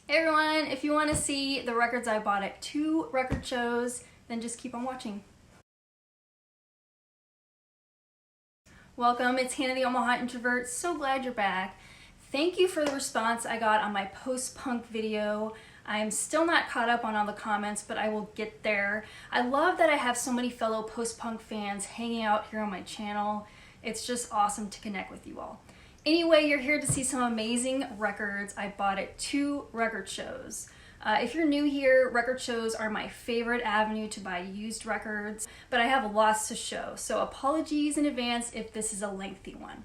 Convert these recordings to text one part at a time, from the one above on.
Hey everyone, if you want to see the records I bought at 2 record shows, then just keep on watching. Welcome, it's Hannah the Omaha Introvert. So glad you're back. Thank you for the response I got on my post-punk video. I'm still not caught up on all the comments, but I will get there. I love that I have so many fellow post-punk fans hanging out here on my channel. It's just awesome to connect with you all. Anyway, you're here to see some amazing records I bought at 2 record shows. If you're new here, record shows are my favorite avenue to buy used records, but I have lots to show, so apologies in advance if this is a lengthy one.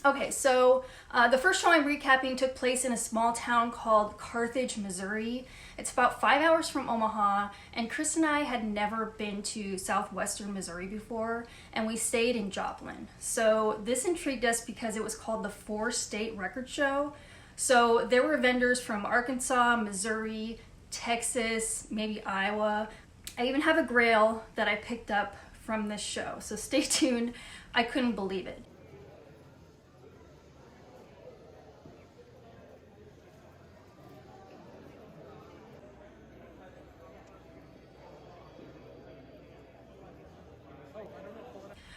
Okay, so the first show I'm recapping took place in a small town called Carthage, Missouri. It's about 5 hours from Omaha, and Chris and I had never been to southwestern Missouri before, and we stayed in Joplin. So this intrigued us because it was called the 4-State Record Show. So there were vendors from Arkansas, Missouri, Texas, maybe Iowa. I even have a grail that I picked up from this show, so stay tuned. I couldn't believe it.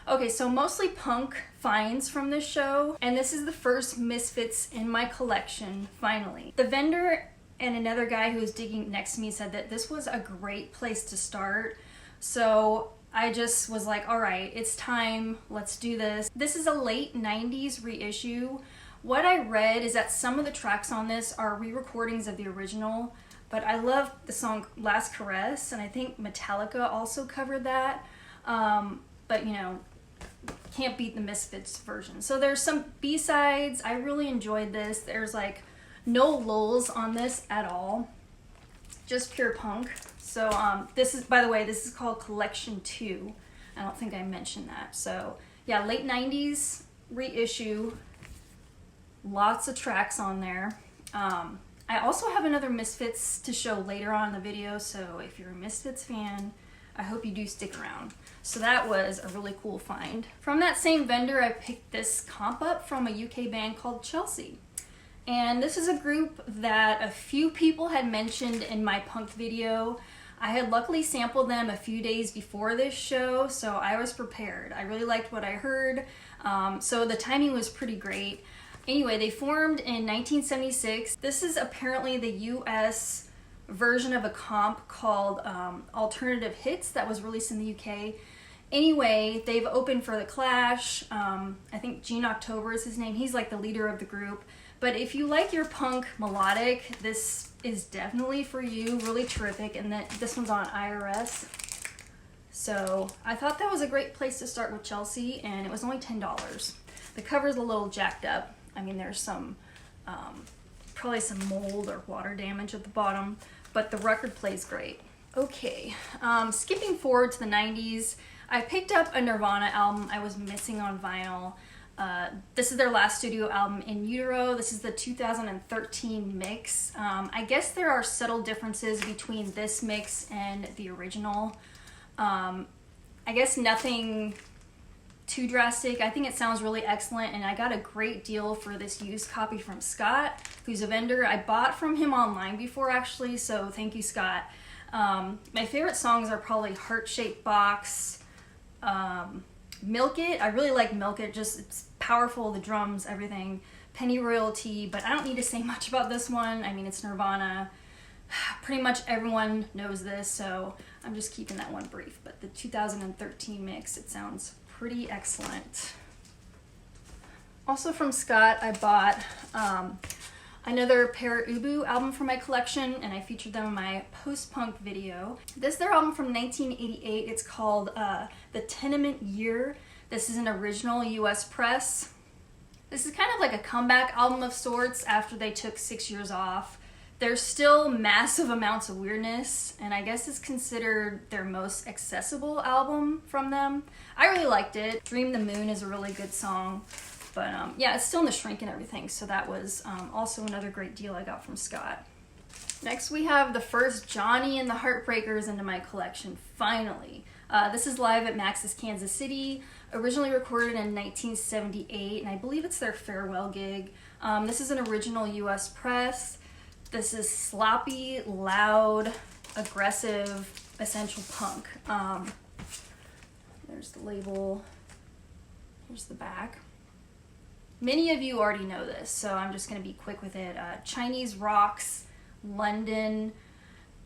Okay, so mostly punk finds from this show, and this is the first Misfits in my collection, finally. The vendor and another guy who was digging next to me said that this was a great place to start, so I just was like, all right, it's time, let's do this. This is a late 90s reissue. What I read is that some of the tracks on this are re-recordings of the original, but I love the song Last Caress, and I think Metallica also covered that, but you know, can't beat the Misfits version. So there's some B-sides. I really enjoyed this. There's like no lulls on this at all, just pure punk. So this is, by the way, this is called Collection 2. I don't think I mentioned that. So yeah, late 90s reissue, lots of tracks on there. I also have another Misfits to show later on in the video, so if you're a Misfits fan, I hope you do stick around. So that was a really cool find. From that same vendor, I picked this comp up from a UK band called Chelsea. And this is a group that a few people had mentioned in my punk video. I had luckily sampled them a few days before this show, so I was prepared. I really liked what I heard, so the timing was pretty great. Anyway, they formed in 1976. This is apparently the US version of a comp called Alternative Hits that was released in the UK. Anyway, they've opened for The Clash. I think Gene October is his name. He's like the leader of the group. But if you like your punk melodic, this is definitely for you. Really terrific. And this one's on IRS. So I thought that was a great place to start with Chelsea, and it was only $10. The cover's a little jacked up. I mean, there's some probably some mold or water damage at the bottom, but the record plays great. Okay, skipping forward to the 90s, I picked up a Nirvana album I was missing on vinyl. This is their last studio album, In Utero. This is the 2013 mix. I guess there are subtle differences between this mix and the original. I guess nothing too drastic. I think it sounds really excellent, and I got a great deal for this used copy from Scott, who's a vendor. I bought from him online before, actually, so thank you, Scott. My favorite songs are probably Heart-Shaped Box, Milk It. I really like Milk It, just it's powerful, the drums, everything. Penny Royalty, but I don't need to say much about this one. I mean, it's Nirvana. Pretty much everyone knows this, so I'm just keeping that one brief. But the 2013 mix, it sounds pretty excellent. Also from Scott, I bought another Pere Ubu album for my collection, and I featured them in my post-punk video. This is their album from 1988. It's called The Tenement Year. This is an original US press. This is kind of like a comeback album of sorts after they took 6 years off. There's still massive amounts of weirdness, and I guess it's considered their most accessible album from them. I really liked it. Dream the Moon is a really good song, but yeah, it's still in the shrink and everything, so that was also another great deal I got from Scott. Next we have the first Johnny and the Heartbreakers into my collection, finally. This is live at Max's Kansas City, originally recorded in 1978, and I believe it's their farewell gig. This is an original US press. This is sloppy, loud, aggressive, essential punk. There's the label. Here's the back. Many of you already know this, so I'm just going to be quick with it. Chinese Rocks, London,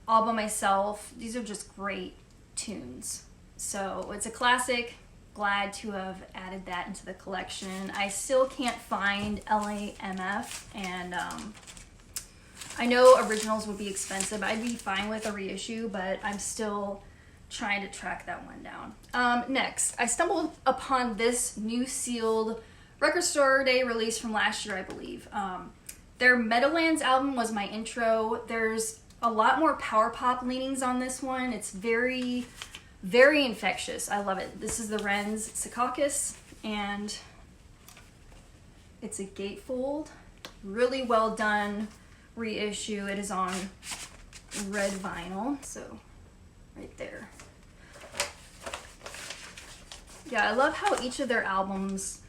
All By Myself. These are just great tunes. So it's a classic. Glad to have added that into the collection. I still can't find LAMF, and I know originals would be expensive. I'd be fine with a reissue, but I'm still trying to track that one down. Next, I stumbled upon this new sealed Record Store Day release from last year, I believe. Their Meadowlands album was my intro. There's a lot more power pop leanings on this one. It's very, very infectious. I love it. This is the Ren's Secaucus, and it's a gatefold. Really well done reissue. It is on red vinyl, so right there. Yeah, I love how each of their albums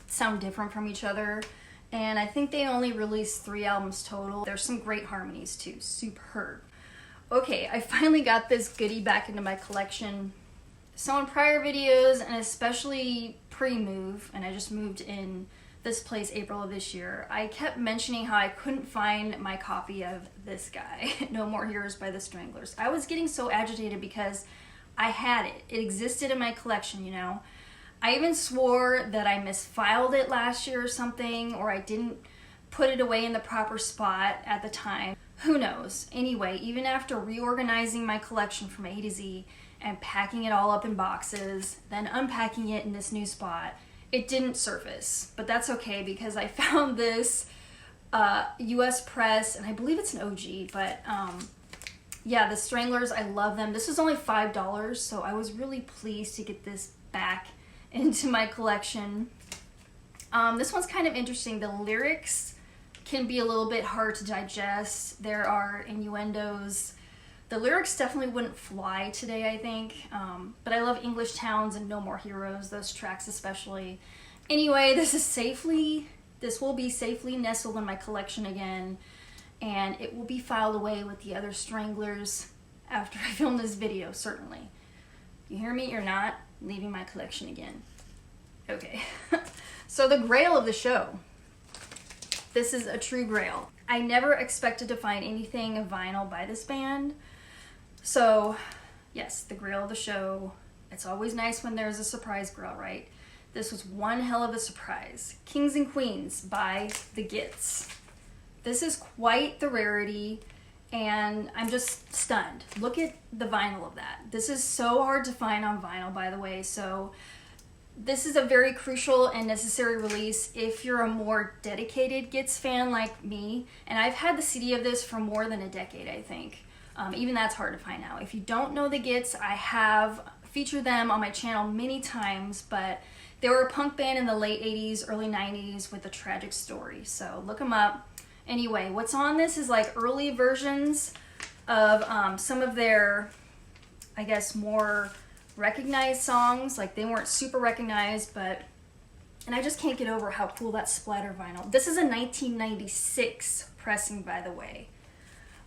sound different from each other, and I think they only released 3 albums total. There's some great harmonies too. Superb. Okay, I finally got this goodie back into my collection. So in prior videos, and especially pre-move, and I just moved in this place April of this year, I kept mentioning how I couldn't find my copy of this guy, No More Heroes by the Stranglers. I was getting so agitated because I had it. It existed in my collection, you know. I even swore that I misfiled it last year or something, or I didn't put it away in the proper spot at the time. Who knows? Anyway, even after reorganizing my collection from A to Z and packing it all up in boxes, then unpacking it in this new spot, it didn't surface. But that's okay, because I found this US press, and I believe it's an OG, but yeah, the Stranglers, I love them. This was only $5, so I was really pleased to get this back into my collection. This one's kind of interesting. The lyrics can be a little bit hard to digest. There are innuendos. The lyrics definitely wouldn't fly today, I think. But I love English Towns and No More Heroes, those tracks especially. Anyway, this will be safely nestled in my collection again, and it will be filed away with the other Stranglers after I film this video, certainly. You hear me? You're not leaving my collection again. Okay. So the grail of the show. This is a true grail. I never expected to find anything vinyl by this band. So, yes, the grail of the show. It's always nice when there's a surprise grail, right? This was one hell of a surprise. Kings and Queens by The Gits. This is quite the rarity, and I'm just stunned. Look at the vinyl of that. This is so hard to find on vinyl, by the way, so this is a very crucial and necessary release if you're a more dedicated Gits fan like me, and I've had the CD of this for more than a decade, I think. Even that's hard to find now. If you don't know the Gits, I have featured them on my channel many times, but they were a punk band in the late 80s, early 90s with a tragic story, so look them up. Anyway, what's on this is like early versions of some of their, I guess, more recognized songs. Like, they weren't super recognized, but, and I just can't get over how cool that splatter vinyl. This is a 1996 pressing, by the way,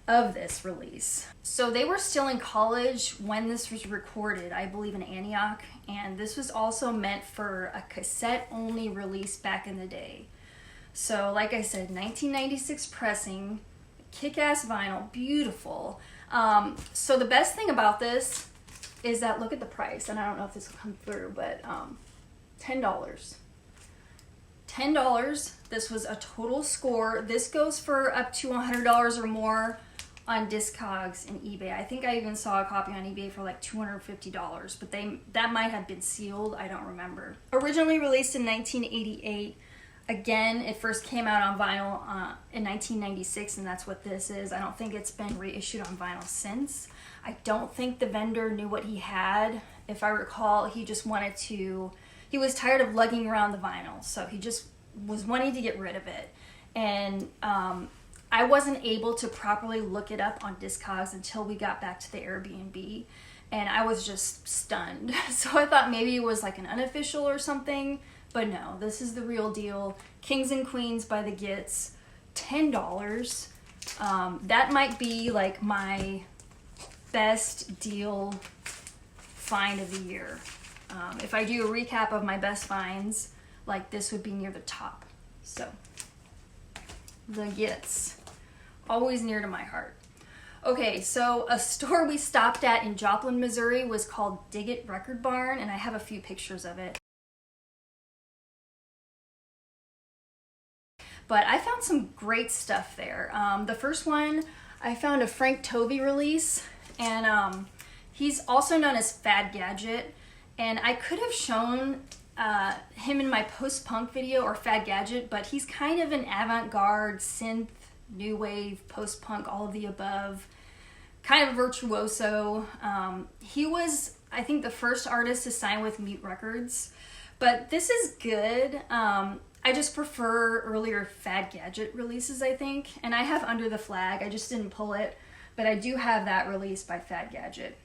of this release. So they were still in college when this was recorded, I believe in Antioch, and this was also meant for a cassette only release back in the day. So like I said, 1996 pressing, kick-ass vinyl, beautiful. So the best thing about this is that, look at the price, and I don't know if this will come through, but $10. $10. This was a total score. This goes for up to $100 or more on Discogs and eBay. I think I even saw a copy on eBay for like $250, but that might have been sealed. I don't remember. Originally released in 1988. Again, it first came out on vinyl in 1996, and that's what this is. I don't think it's been reissued on vinyl since. I don't think the vendor knew what he had. If I recall, he just wanted to, he was tired of lugging around the vinyl, so he just was wanting to get rid of it. And I wasn't able to properly look it up on Discogs until we got back to the Airbnb, and I was just stunned. So I thought maybe it was like an unofficial or something, but no, this is the real deal. Kings and Queens by The Gits, $10. That might be like my best deal find of the year. If I do a recap of my best finds, like this would be near the top. So, the Yits, always near to my heart. Okay, so a store we stopped at in Joplin, Missouri was called Dig It Record Barn, and I have a few pictures of it. But I found some great stuff there. The first one, I found a Frank Tovey release, and he's also known as Fad Gadget. And I could have shown him in my post-punk video or Fad Gadget, but he's kind of an avant-garde, synth, new wave, post-punk, all of the above, kind of virtuoso. He was, I think, the first artist to sign with Mute Records, but this is good. I just prefer earlier Fad Gadget releases, I think. And I have Under the Flag. I just didn't pull it, but I do have that release by Fad Gadget.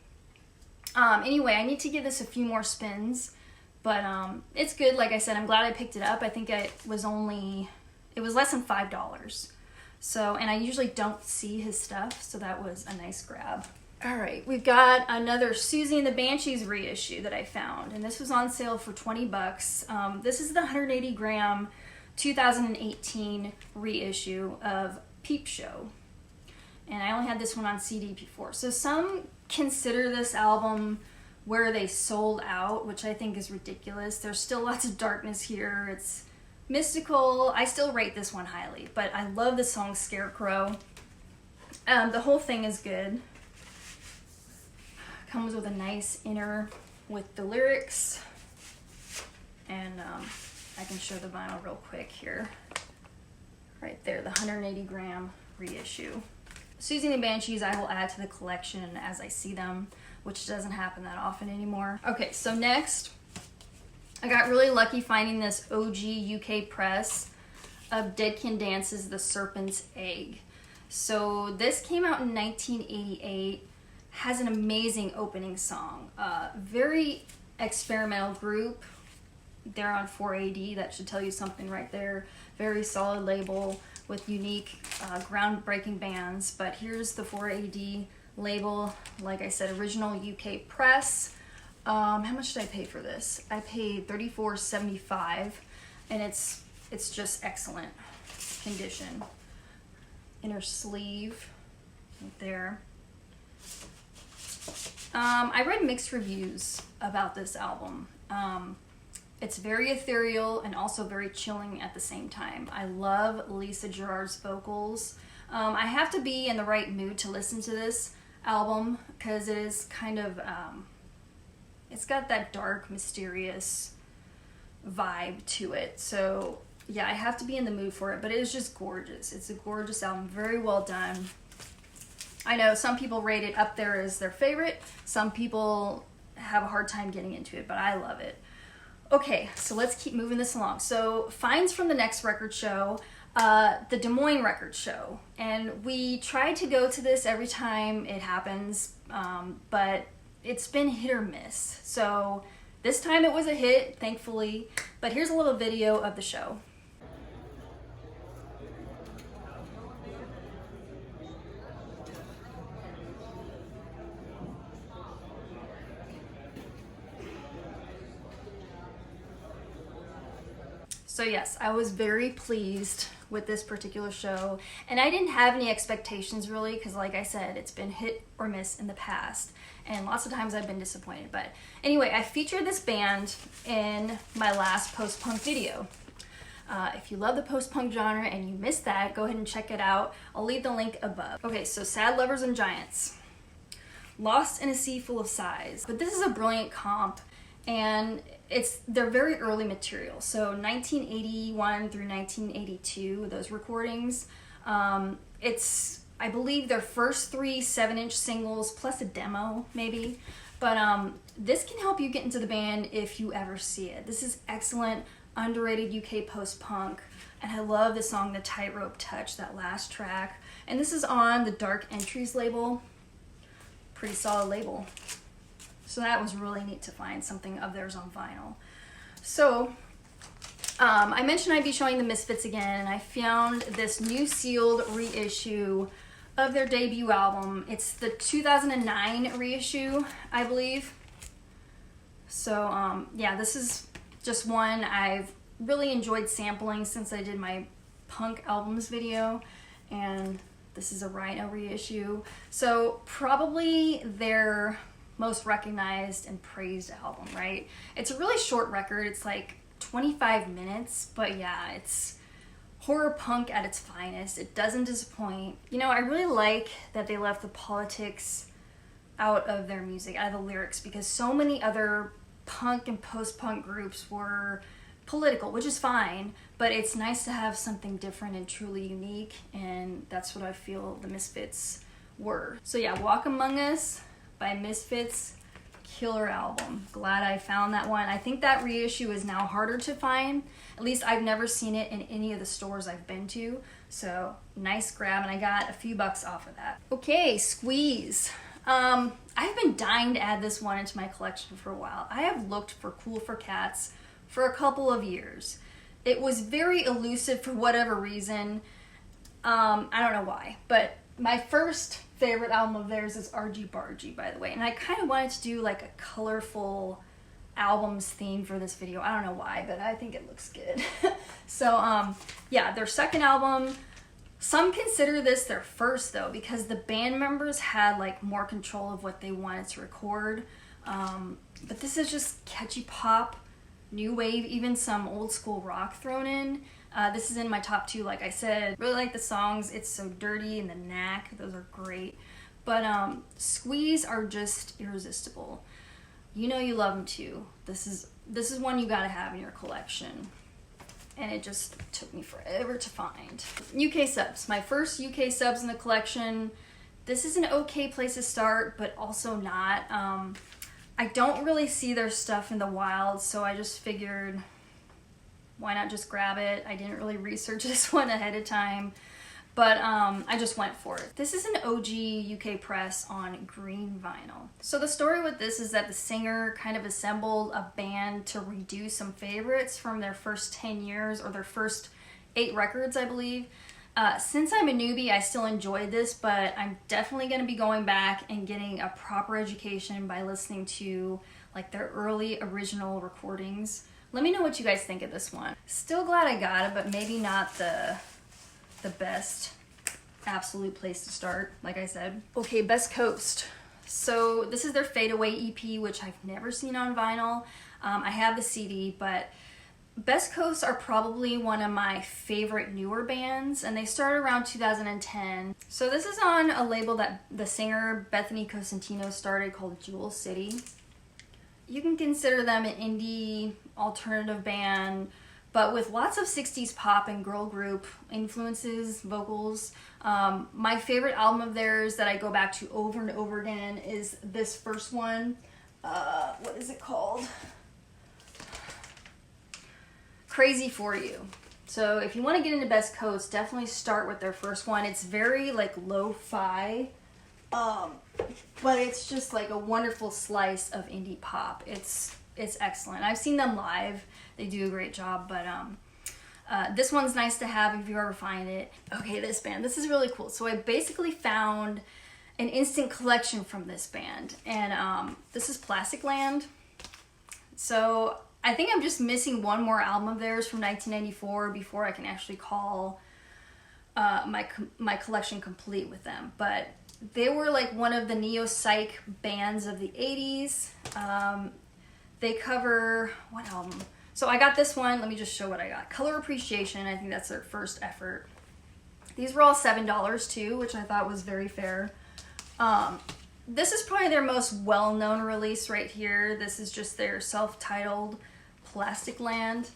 Anyway, I need to give this a few more spins, but it's good. Like I said, I'm glad I picked it up. I think it was less than $5. So, and I usually don't see his stuff, so that was a nice grab. All right, we've got another Susie and the Banshees reissue that I found, and this was on sale for $20. This is the 180 gram 2018 reissue of Peep Show, and I only had this one on CD before. So some consider this album where they sold out, which I think is ridiculous. There's still lots of darkness here. It's mystical. I still rate this one highly, but I love the song Scarecrow. The whole thing is good. Comes with a nice inner with the lyrics, and I can show the vinyl real quick here. Right there, the 180 gram reissue. Susie and the Banshees I will add to the collection as I see them, which doesn't happen that often anymore. Okay, so next, I got really lucky finding this OG UK press of Dead Can Dance's The Serpent's Egg. So this came out in 1988. Has an amazing opening song. Very experimental group. They're on 4AD. That should tell you something right there. Very solid label with unique, groundbreaking bands. But here's the 4AD label. Like I said, original UK press. How much did I pay for this? I paid $34.75, and it's just excellent condition. Inner sleeve right there. I read mixed reviews about this album. It's very ethereal and also very chilling at the same time. I love Lisa Gerrard's vocals. I have to be in the right mood to listen to this album because it is kind of, it's got that dark, mysterious vibe to it. So yeah, I have to be in the mood for it, but it is just gorgeous. It's a gorgeous album, very well done. I know some people rate it up there as their favorite. Some people have a hard time getting into it, but I love it. Okay, so let's keep moving this along. So finds from the next record show, the Des Moines record show. And we try to go to this every time it happens, but it's been hit or miss. So this time it was a hit, thankfully. But here's a little video of the show. So yes, I was very pleased with this particular show, and I didn't have any expectations really because like I said, it's been hit or miss in the past, and lots of times I've been disappointed. But anyway, I featured this band in my last post-punk video. If you love the post-punk genre and you missed that, go ahead and check it out. I'll leave the link above. Okay, so Sad Lovers and Giants. Lost in a Sea Full of Sighs. But this is a brilliant comp, and they're very early material. So 1981 through 1982, those recordings. It's, I believe, their first 3 7-inch singles plus a demo, maybe. But this can help you get into the band if you ever see it. This is excellent, underrated UK post-punk. And I love the song The Tightrope Touch, that last track. And this is on the Dark Entries label. Pretty solid label. So that was really neat to find something of theirs on vinyl. So I mentioned I'd be showing the Misfits again, and I found this new sealed reissue of their debut album. It's the 2009 reissue, I believe. So yeah, this is just one I've really enjoyed sampling since I did my punk albums video, and this is a Rhino reissue. So probably their most recognized and praised album, right? It's a really short record. It's like 25 minutes, but yeah, it's horror punk at its finest. It doesn't disappoint. You know, I really like that they left the politics out of their music, out of the lyrics, because so many other punk and post-punk groups were political, which is fine, but it's nice to have something different and truly unique, and that's what I feel the Misfits were. So yeah, Walk Among Us by Misfits, killer album. Glad I found that one. I think that reissue is now harder to find. At least I've never seen it in any of the stores I've been to. So nice grab, and I got a few bucks off of that. Okay, Squeeze. I've been dying to add this one into my collection for a while. I have looked for Cool for Cats for a couple of years. It was very elusive for whatever reason. I don't know why, but my first favorite album of theirs is Argy Bargy, by the way, and I kind of wanted to do like a colorful albums theme for this video. I don't know why, but I think it looks good. So yeah, their second album, some consider this their first though, because the band members had like more control of what they wanted to record, but this is just catchy pop, new wave, even some old school rock thrown in. This is in my top 2, like I said. Really like the songs. It's So Dirty and The Knack. Those are great. But Squeeze are just irresistible. You know you love them too. This is one you gotta have in your collection. And it just took me forever to find. UK subs. My first UK subs in the collection. This is an okay place to start, but also not. I don't really see their stuff in the wild, so I just figured, why not just grab it? I didn't really research this one ahead of time, but I just went for it. This is an OG UK press on green vinyl. So the story with this is that the singer kind of assembled a band to redo some favorites from their first 10 years, or their first 8 records, I believe. Since I'm a newbie, I still enjoyed this, but I'm definitely going to be going back and getting a proper education by listening to like their early original recordings. Let me know what you guys think of this one. Still glad I got it, but maybe not the best absolute place to start, like I said. Okay, Best Coast. So this is their Fade Away EP, which I've never seen on vinyl. I have the CD, but Best Coast are probably one of my favorite newer bands, and they started around 2010. So this is on a label that the singer Bethany Cosentino started called Jewel City. You can consider them an indie alternative band, but with lots of 60s pop and girl group influences, vocals. My favorite album of theirs that I go back to over and over again is this first one. What is it called? Crazy For You. So if you want to get into Best Coast, definitely start with their first one. It's very like lo-fi, but it's just like a wonderful slice of indie pop. It's excellent. I've seen them live. They do a great job, but this one's nice to have if you ever find it. Okay, this band. This is really cool. So I basically found an instant collection from this band, and this is Plastic Land. So I think I'm just missing one more album of theirs from 1994 before I can actually call my collection complete with them. But they were like one of the neo-psych bands of the 80s. They cover, what album? So I got this one. Let me just show what I got. Color Appreciation. I think that's their first effort. These were all $7 too, which I thought was very fair. This is probably their most well-known release right here. This is just their self-titled Plastic Land.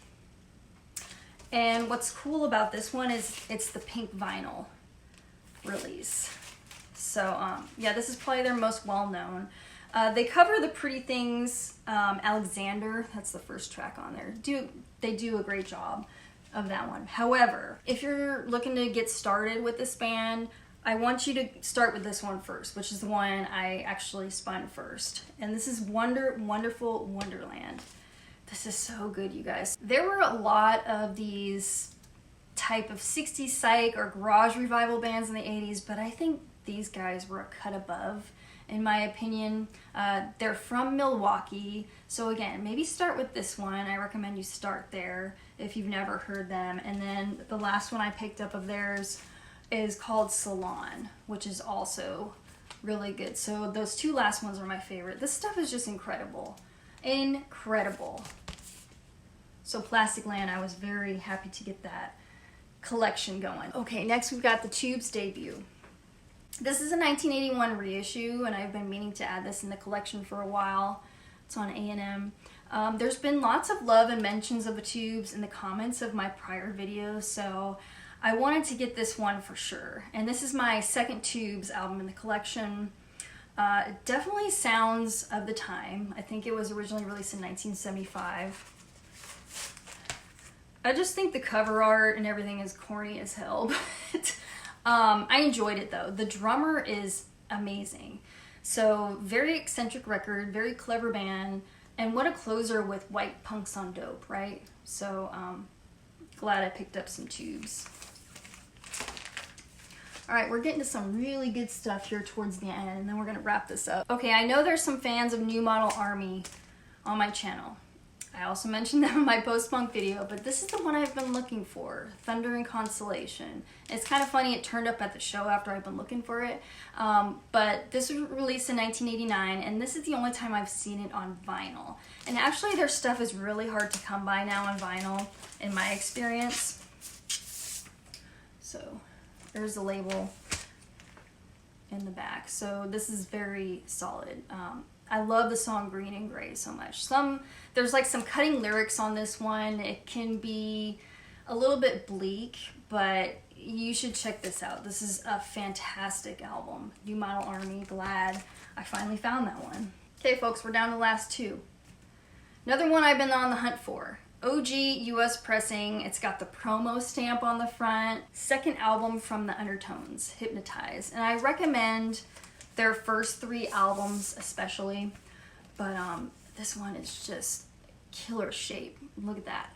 And what's cool about this one is it's the pink vinyl release. So yeah, this is probably their most well-known. They cover the Pretty Things, Alexander. That's the first track on there. They do a great job of that one. However, if you're looking to get started with this band, I want you to start with this one first, which is the one I actually spun first. And this is Wonderful Wonderland. The This is so good, you guys. There were a lot of these type of 60s psych or garage revival bands in the 80s, but I think these guys were a cut above, in my opinion. They're from Milwaukee, so again, maybe start with this one. I recommend you start there if you've never heard them. And then the last one I picked up of theirs is called Salon, which is also really good. So those two last ones are my favorite. This stuff is just incredible. Incredible. So Plastic Land, I was very happy to get that collection going. Okay, next we've got the Tubes debut. This is a 1981 reissue, and I've been meaning to add this in the collection for a while. It's on A&M. There's been lots of love and mentions of the Tubes in the comments of my prior videos, so I wanted to get this one for sure. And this is my second Tubes album in the collection. It definitely sounds of the time. I think it was originally released in 1975. I just think the cover art and everything is corny as hell, but I enjoyed it though. The drummer is amazing. So very eccentric record, very clever band, and what a closer with White Punks on Dope, right? So glad I picked up some Tubes. All right, we're getting to some really good stuff here towards the end, and then we're gonna wrap this up. Okay, I know there's some fans of New Model Army on my channel. I also mentioned them in my post-punk video, but this is the one I've been looking for, Thunder and Consolation. It's kind of funny, it turned up at the show after I've been looking for it, but this was released in 1989, and this is the only time I've seen it on vinyl. And actually their stuff is really hard to come by now on vinyl, in my experience. So there's the label in the back. So this is very solid. I love the song Green and Gray so much. There's like some cutting lyrics on this one. It can be a little bit bleak, but you should check this out. This is a fantastic album. New Model Army, glad I finally found that one. Okay folks, we're down to the last two. Another one I've been on the hunt for. OG US pressing. It's got the promo stamp on the front. Second album from the Undertones, Hypnotize. And I recommend their first three albums especially, but this one is just killer shape. Look at that.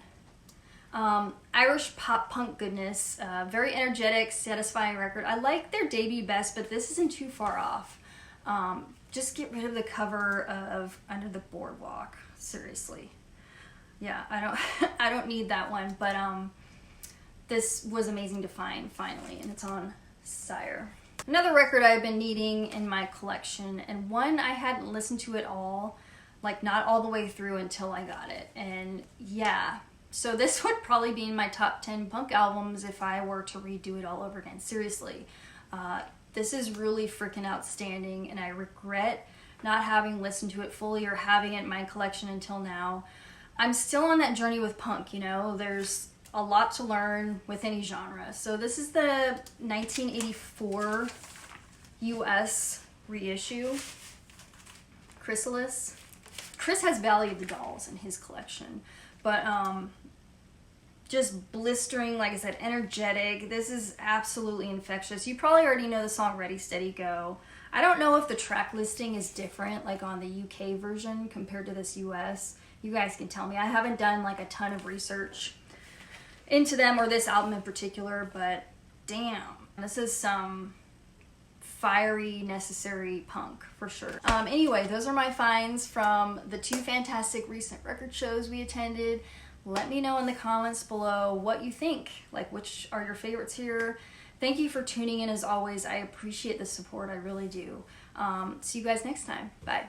Irish pop punk goodness, very energetic, satisfying record. I like their debut best, but this isn't too far off. Just get rid of the cover of Under the Boardwalk, seriously. Yeah, I don't need that one, but this was amazing to find finally, and it's on Sire. Another record I've been needing in my collection, and one I hadn't listened to at all, like not all the way through until I got it. And yeah, so this would probably be in my top 10 punk albums if I were to redo it all over again. Seriously, this is really freaking outstanding, and I regret not having listened to it fully or having it in my collection until now. I'm still on that journey with punk, you know, there's a lot to learn with any genre. So this is the 1984 US reissue, Chrysalis. Chris has Valley of the Dolls in his collection, but just blistering, like I said, energetic. This is absolutely infectious. You probably already know the song Ready, Steady, Go. I don't know if the track listing is different, like on the UK version compared to this US. You guys can tell me. I haven't done like a ton of research into them or this album in particular, but damn, this is some fiery, necessary punk for sure. Anyway, those are my finds from the two fantastic recent record shows we attended. Let me know in the comments below what you think, like which are your favorites here. Thank you for tuning in as always. I appreciate the support, I really do. See you guys next time. Bye.